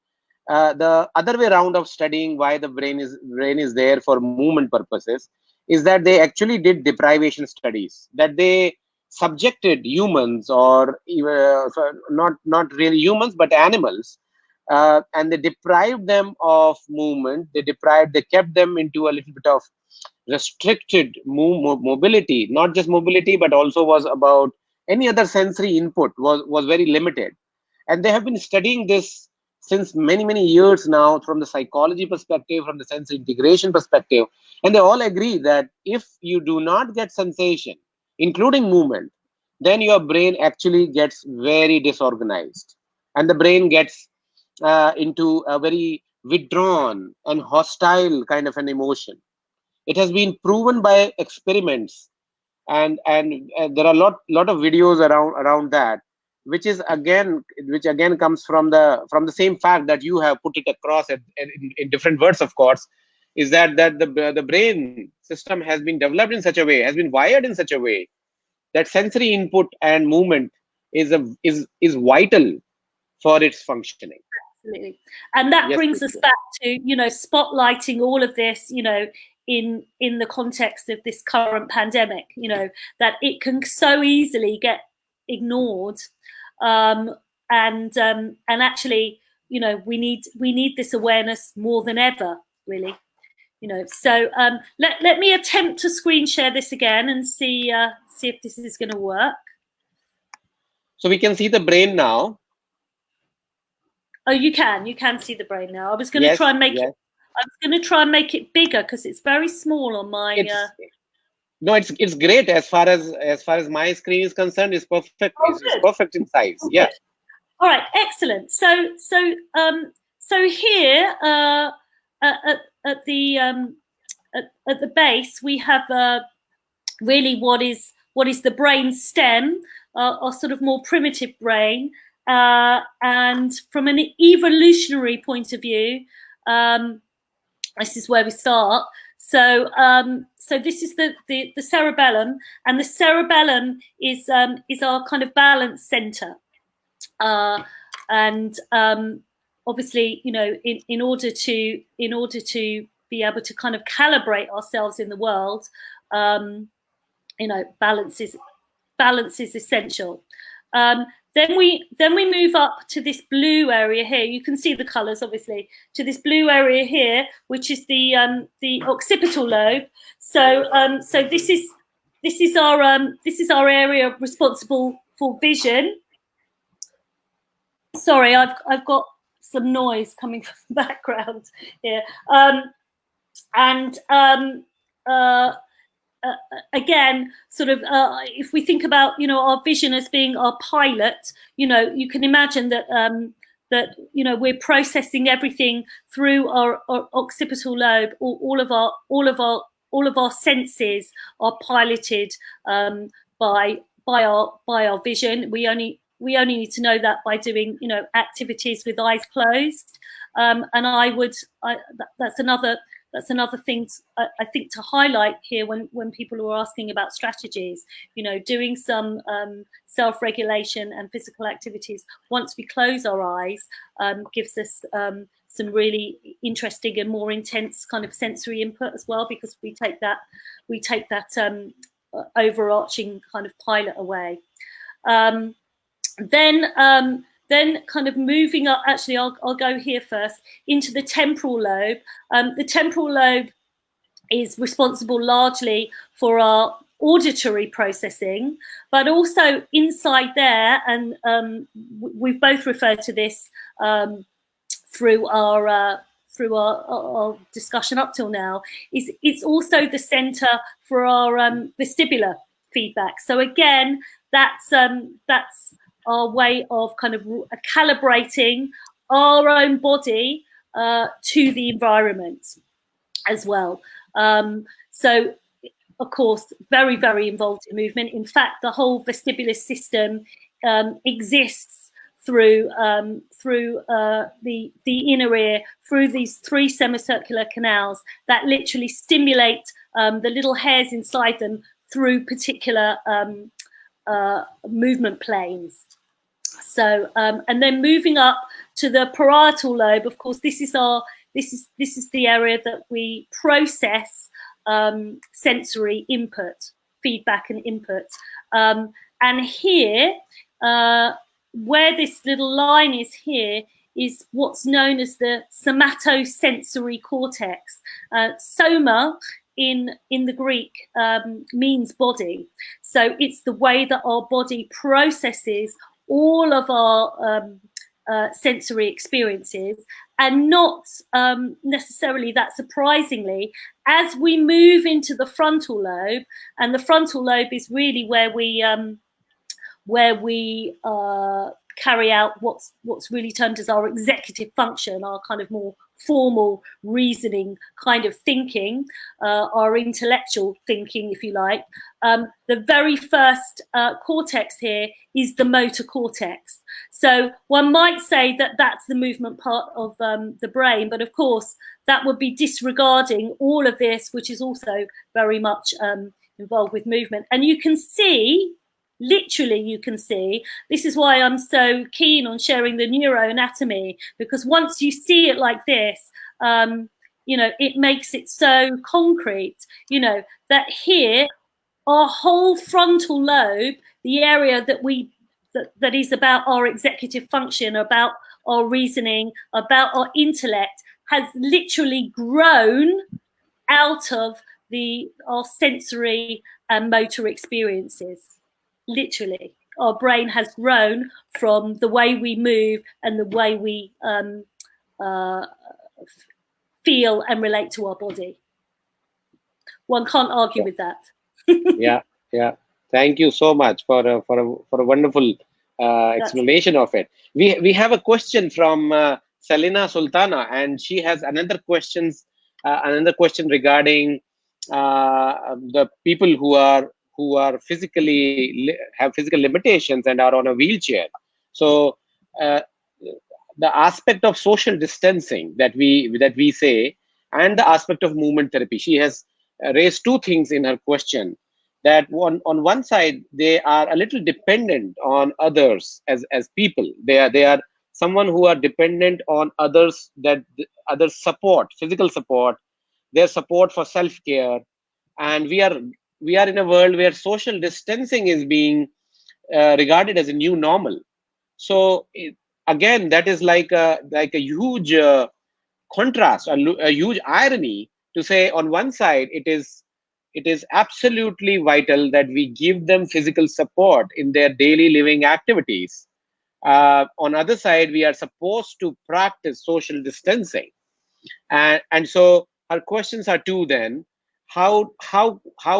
the other way around of studying why the brain is there for movement purposes, is that they actually did deprivation studies, that they subjected humans, or not really humans but animals, and they deprived them of movement. They kept them into a little bit of restricted mobility. Not just mobility, but also was about any other sensory input was very limited. And they have been studying this since many years now, from the psychology perspective, from the sensory integration perspective. And they all agree that if you do not get sensation, including movement, then your brain actually gets very disorganized, and the brain gets into a very withdrawn and hostile kind of an emotion. It has been proven by experiments, and there are lot of videos around that, which again comes from the same fact that you have put it across in different words, of course, is that the brain system has been developed in such a way, has been wired in such a way, that sensory input and movement is vital for its functioning. Absolutely. And that Yes, brings please. us back to, spotlighting all of this, in the context of this current pandemic, that it can so easily get ignored. And actually, we need this awareness more than ever, really. So let me attempt to screen share this again and see if this is going to work. So we can see the brain now. Oh, you can see the brain now. I was going to try Yes, and make it. yes. I was going to try and make it bigger because it's very small on my. It's No, it's great as far as my screen is concerned. It's perfect. Oh, It's good. perfect in size. Oh, Yeah. good. All right, excellent. So here at the base we have really what is the brain stem, our sort of more primitive brain, and from an evolutionary point of view, this is where we start. So this is the cerebellum, and the cerebellum is our kind of balance center, and obviously, in order to be able to kind of calibrate ourselves in the world, balance is essential. Then we move up to this blue area here. You can see the colours, obviously, to this blue area here, which is the occipital lobe. So this is our area responsible for vision. Sorry, I've got some noise coming from the background here, and again, sort of, if we think about, our vision as being our pilot, you can imagine that we're processing everything through our occipital lobe. All of our senses are piloted by our vision. We only need to know that by doing, activities with eyes closed. And that's another thing I think to highlight here when people are asking about strategies. Doing some self-regulation and physical activities once we close our eyes gives us some really interesting and more intense kind of sensory input as well, because we take that overarching kind of pilot away. Then kind of moving up, actually I'll go here first, into the temporal lobe. The temporal lobe is responsible largely for our auditory processing, but also inside there, and we've both referred to this through our discussion up till now, it's also the center for our vestibular feedback. So again, that's our way of kind of calibrating our own body to the environment as well. So of course, very, very involved in movement. In fact, the whole vestibular system exists through the inner ear, through these 3 semicircular canals that literally stimulate the little hairs inside them through particular movement planes. So and then moving up to the parietal lobe, of course, this is the area that we process sensory input, feedback and input. And here, where this little line is here, is what's known as the somatosensory cortex. Soma in the Greek means body. So it's the way that our body processes all of our sensory experiences, and not necessarily that surprisingly, as we move into the frontal lobe, and the frontal lobe is really where we carry out what's really termed as our executive function, our kind of more formal reasoning kind of thinking, our intellectual thinking, if you like. The very first cortex here is the motor cortex. So one might say that that's the movement part of the brain, but of course that would be disregarding all of this, which is also very much involved with movement. And you can see, literally you can see, this is why I'm so keen on sharing the neuroanatomy, because once you see it like this, you know, it makes it so concrete, you know, that here our whole frontal lobe, the area that is about our executive function, about our reasoning, about our intellect, has literally grown out of our sensory and motor experiences. Literally, our brain has grown from the way we move and the way we feel and relate to our body. One can't argue with that. Yeah. Thank you so much for a wonderful explanation of it. We have a question from Selina Sultana, and she has another question regarding the people who are physically have physical limitations and are on a wheelchair. So the aspect of social distancing that we say, and the aspect of movement therapy. She has raised 2 things in her question. That on one side, they are a little dependent on others as people. They are someone who are dependent on others, that others support, physical support, their support for self-care. And we are in a world where social distancing is being regarded as a new normal. So again, that is like a huge contrast, a huge irony, to say on one side it is absolutely vital that we give them physical support in their daily living activities. On other side, we are supposed to practice social distancing, and so our questions are 2 then. How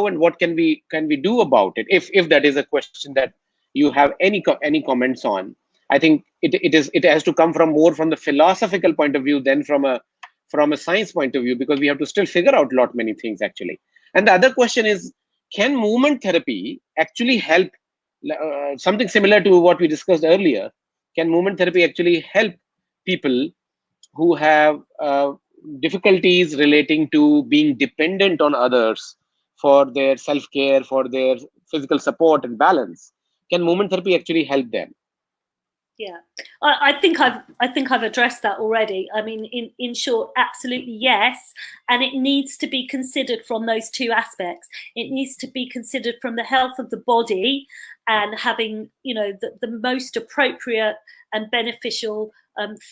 and what can we do about it, if that is a question that you have any comments on. I think it has to come more from the philosophical point of view than from a science point of view, because we have to still figure out many things actually. And the other question is, can movement therapy actually help, something similar to what we discussed earlier? Can movement therapy actually help people who have difficulties relating to being dependent on others for their self-care, for their physical support and balance? Can movement therapy actually help them? Yeah, I think I've addressed that already. I mean, in short, absolutely yes. And it needs to be considered from those 2 aspects. It needs to be considered from the health of the body and having, you know, the most appropriate and beneficial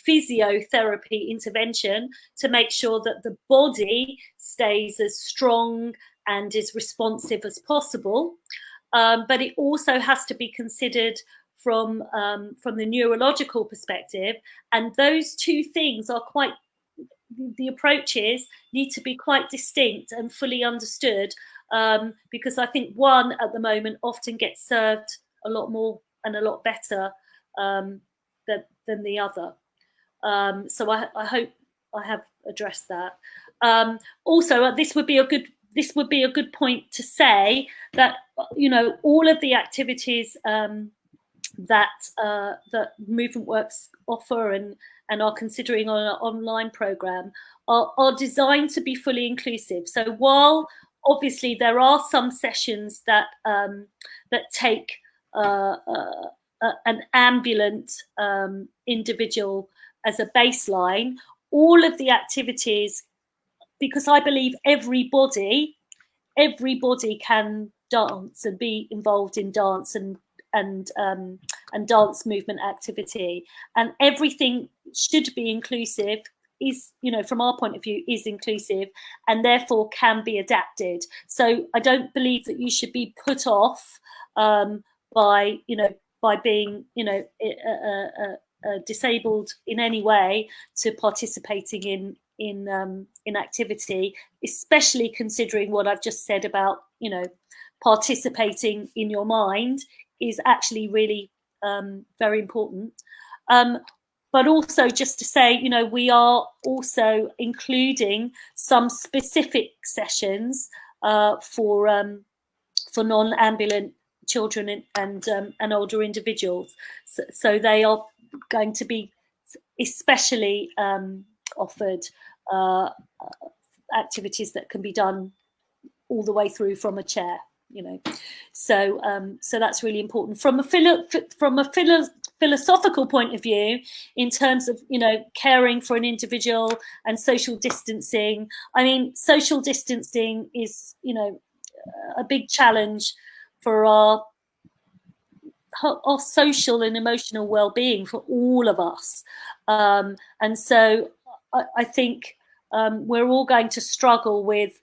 physiotherapy intervention to make sure that the body stays as strong and as responsive as possible. But it also has to be considered from the neurological perspective, and those 2 things are the approaches need to be quite distinct and fully understood because I think one at the moment often gets served a lot more and a lot better than the other. So I hope I have addressed that. Also, this would be a good point to say that all of the activities that Movement Works offer and are considering on an online program are designed to be fully inclusive. So while obviously there are some sessions that take an ambulant individual as a baseline, all of the activities, because I believe everybody can dance and be involved in dance and dance movement activity, and everything should be inclusive, is, from our point of view, is inclusive and therefore can be adapted. So I don't believe that you should be put off by being disabled in any way to participating in activity, especially considering what I've just said about participating in your mind is actually really very important. But also just to say, we are also including some specific sessions for non-ambulant children and older individuals. So they are going to be especially offered activities that can be done all the way through from a chair. So that's really important from a philosophical point of view, in terms of caring for an individual and social distancing. I mean, social distancing is a big challenge for our social and emotional well-being for all of us, and so I think we're all going to struggle with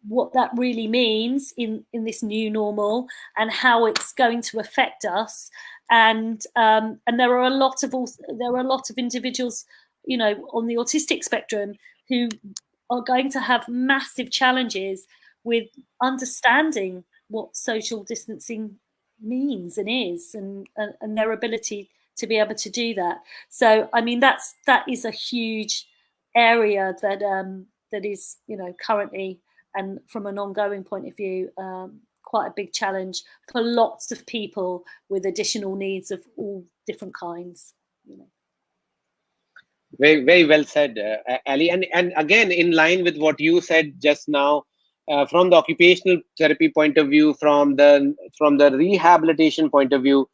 what that really means in this new normal and how it's going to affect us. And there are a lot of individuals on the autistic spectrum who are going to have massive challenges with understanding what social distancing means and is, and their ability to be able to do that. So I mean, that is a huge area that is currently, and from an ongoing point of view, quite a big challenge for lots of people with additional needs of all different kinds. Very, very well said, Ali. And again, in line with what you said just now, from the occupational therapy point of view, from the rehabilitation point of view,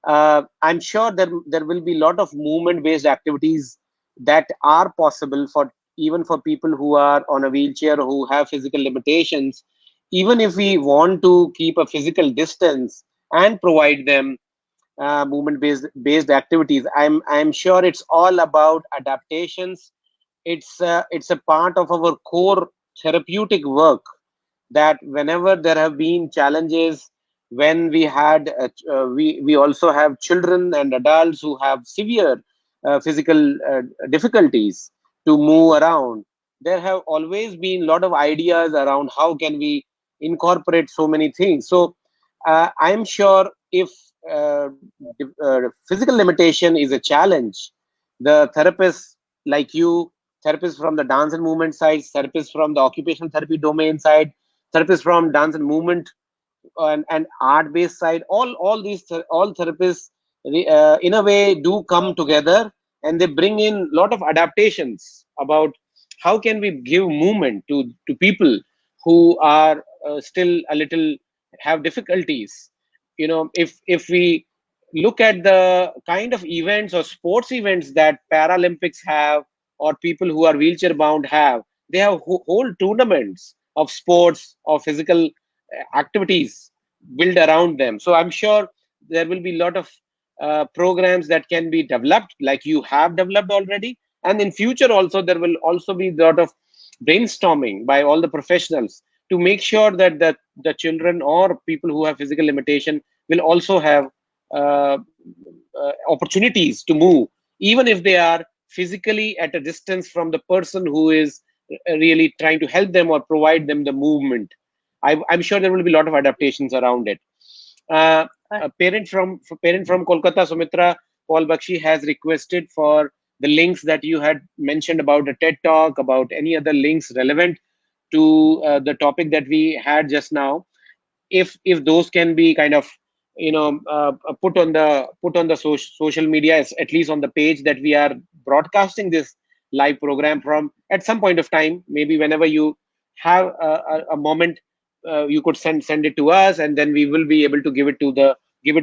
I'm sure there will be a lot of movement-based activities that are possible for even for people who are on a wheelchair or who have physical limitations. Even if we want to keep a physical distance and provide them movement based activities, I'm sure it's all about adaptations. It's a part of our core therapeutic work, that whenever there have been challenges, when we also have children and adults who have severe physical difficulties to move around, there have always been a lot of ideas around how can we incorporate so many things. So I'm sure if physical limitation is a challenge, the therapists like you, therapists from the dance and movement side, therapists from the occupational therapy domain side, therapists from dance and movement and art-based side, all therapists in a way do come together, and they bring in a lot of adaptations about how can we give movement to people who are still a little have difficulties. If we look at the kind of events or sports events that Paralympics have, or people who are wheelchair bound have, they have whole tournaments of sports or physical activities built around them. So I'm sure there will be a lot of programs that can be developed, like you have developed already, and in future also there will also be a lot of brainstorming by all the professionals to make sure that the children or people who have physical limitation will also have opportunities to move, even if they are physically at a distance from the person who is really trying to help them or provide them the movement. I'm sure there will be a lot of adaptations around it. A parent from Kolkata, Sumitra Paul Bakshi, has requested for the links that you had mentioned about a TED talk, about any other links relevant to the topic that we had just now. If those can be kind of put on the social media, at least on the page that we are broadcasting this live program from, at some point of time, maybe whenever you have a moment, you could send it to us, and then we will be able to give it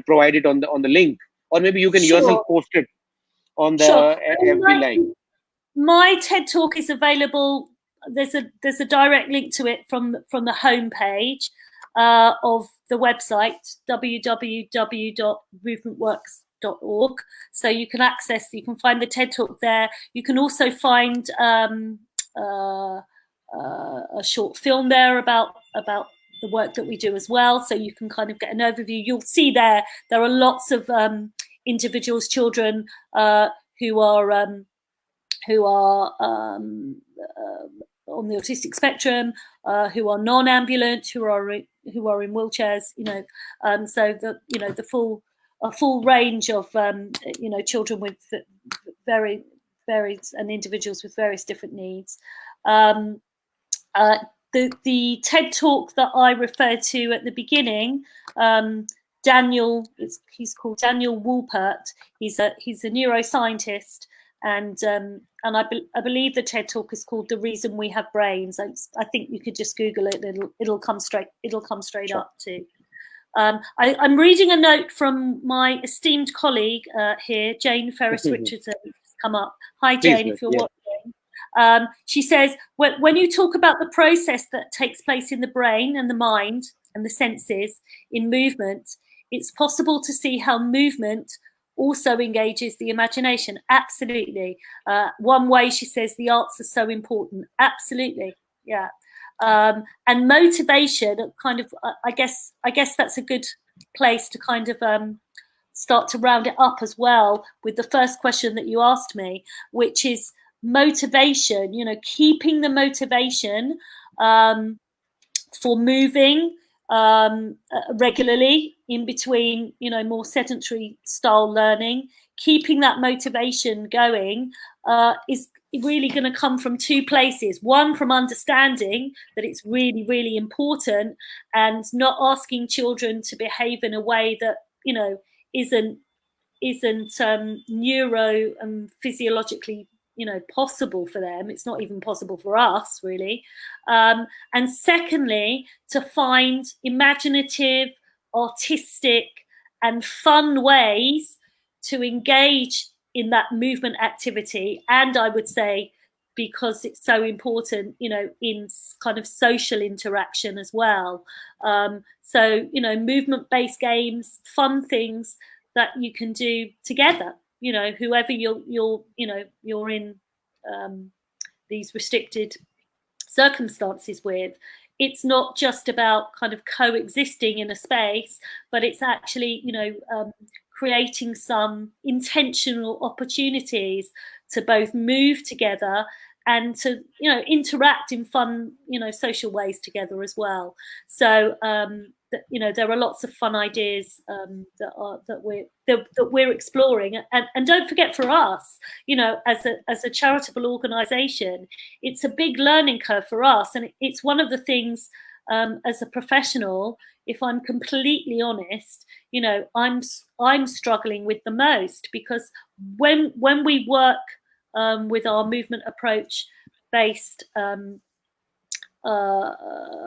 provided on the link, or maybe you can yourself Sure, post it on sure. the FB Live. My TED talk is available. There's a direct link to it from the homepage of the website www.movementworks.org. So you can find the TED talk there. You can also find a short film there about the work that we do as well. So you can kind of get an overview. You'll see there are lots of individuals, children who are on the autistic spectrum, who are non-ambulant, who are in wheelchairs. So the full range of children with very varied and individuals with various different needs. The TED talk that I referred to at the beginning, Daniel, he's called Daniel Woolpert. He's a neuroscientist, and I believe the TED talk is called "The Reason We Have Brains." I think you could just Google it; it'll come straight Sure. up too. I'm reading a note from my esteemed colleague here, Jane Ferris Richardson, who's come up. Hi, Jane, if you're watching. She says, when you talk about the process that takes place in the brain and the mind and the senses in movement, it's possible to see how movement also engages the imagination. Absolutely. One way, she says, the arts are so important. Absolutely. Yeah. And motivation, kind of, I guess that's a good place to kind of start to round it up as well with the first question that you asked me, which is motivation, keeping the motivation for moving regularly in between, more sedentary style learning. Keeping that motivation going is really going to come from two places. One, from understanding that it's really, really important, and not asking children to behave in a way that, isn't neuro and physiologically possible for them. It's not even possible for us, really. And secondly, to find imaginative, artistic and fun ways to engage in that movement activity. And I would say, because it's so important, in kind of social interaction as well. So, movement-based games, fun things that you can do together, whoever you're in these restricted circumstances with. It's not just about kind of coexisting in a space, but it's actually, creating some intentional opportunities to both move together and to, interact in fun, social ways together as well. So, there are lots of fun ideas that we're exploring, and don't forget, for us, as a charitable organisation, it's a big learning curve for us, and it's one of the things, as a professional, if I'm completely honest, I'm struggling with the most, because when we work with our movement approach based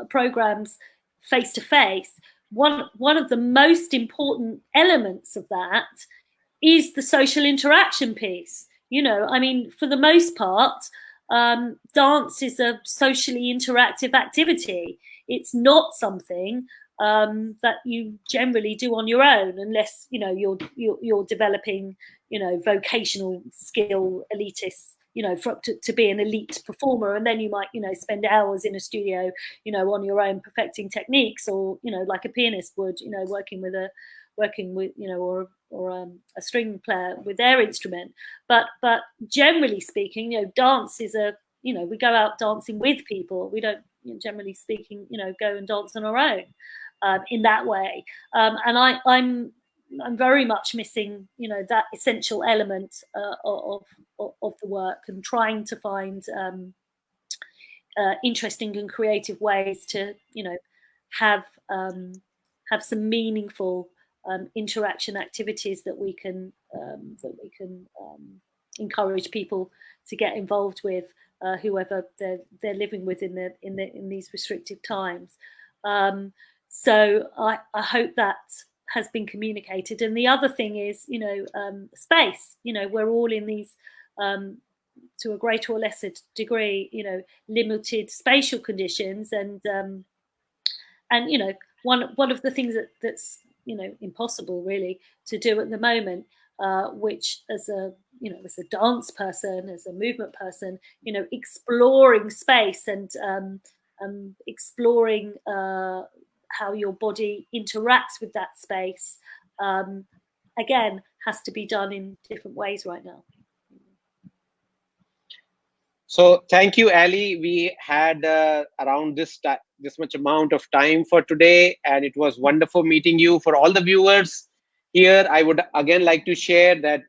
programs face to face, one of the most important elements of that is the social interaction piece. For the most part, dance is a socially interactive activity. It's not something that you generally do on your own, unless you're developing vocational skill, elitist, to be an elite performer, and then you might spend hours in a studio on your own perfecting techniques, or like a pianist would, working with or a string player with their instrument. But generally speaking, dance is a we go out dancing with people. We don't, generally speaking, go and dance on our own in that way. And I'm very much missing, that essential element of the work, and trying to find interesting and creative ways to, have some meaningful interaction activities that we can encourage people to get involved with, whoever they're living with in these restrictive times. So I hope that has been communicated. And the other thing is, space. We're all in these, to a greater or lesser degree, limited spatial conditions, and one of the things that's impossible really to do at the moment, which as a dance person, as a movement person, exploring space and exploring how your body interacts with that space, again, has to be done in different ways right now. So thank you, Ali. We had around this much amount of time for today, and it was wonderful meeting you. For all the viewers here, I would again like to share that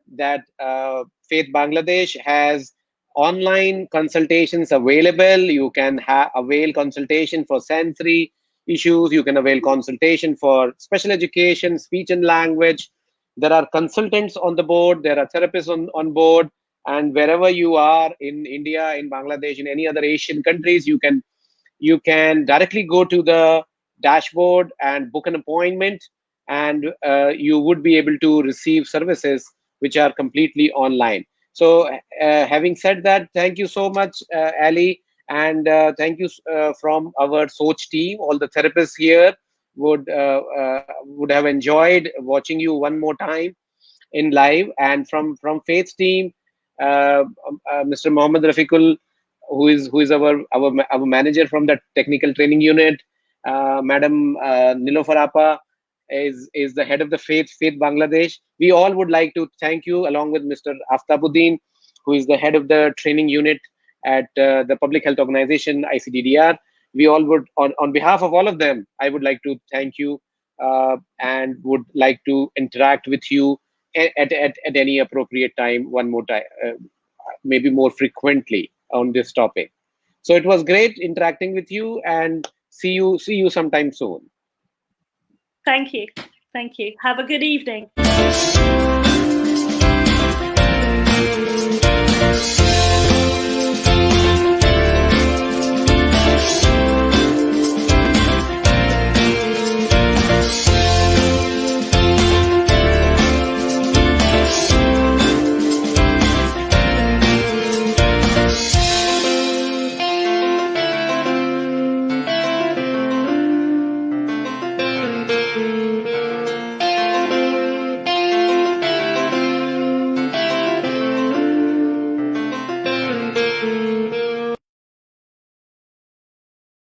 Faith Bangladesh has online consultations available. You can avail consultation for sensory issues. You can avail consultation for special education, speech and language. There are consultants on the board. There are therapists on board. And wherever you are in India, in Bangladesh, in any other Asian countries, you can directly go to the dashboard and book an appointment, and you would be able to receive services which are completely online. So having said that, thank you so much, Ali, and thank you from our Soch team. All the therapists here would have enjoyed watching you one more time in live. And from Faith's team, Mr. Mohammed Rafiqul, who is our manager from the technical training unit, Madam Nilofer Appa is the head of the Faith Bangladesh. We all would like to thank you, along with Mr. Aftabuddin, who is the head of the training unit at the Public Health Organization, ICDDR. We all would, on behalf of all of them, I would like to thank you, and would like to interact with you at any appropriate time, one more time, maybe more frequently on this topic. So it was great interacting with you, and see you sometime soon. Thank you. Have a good evening.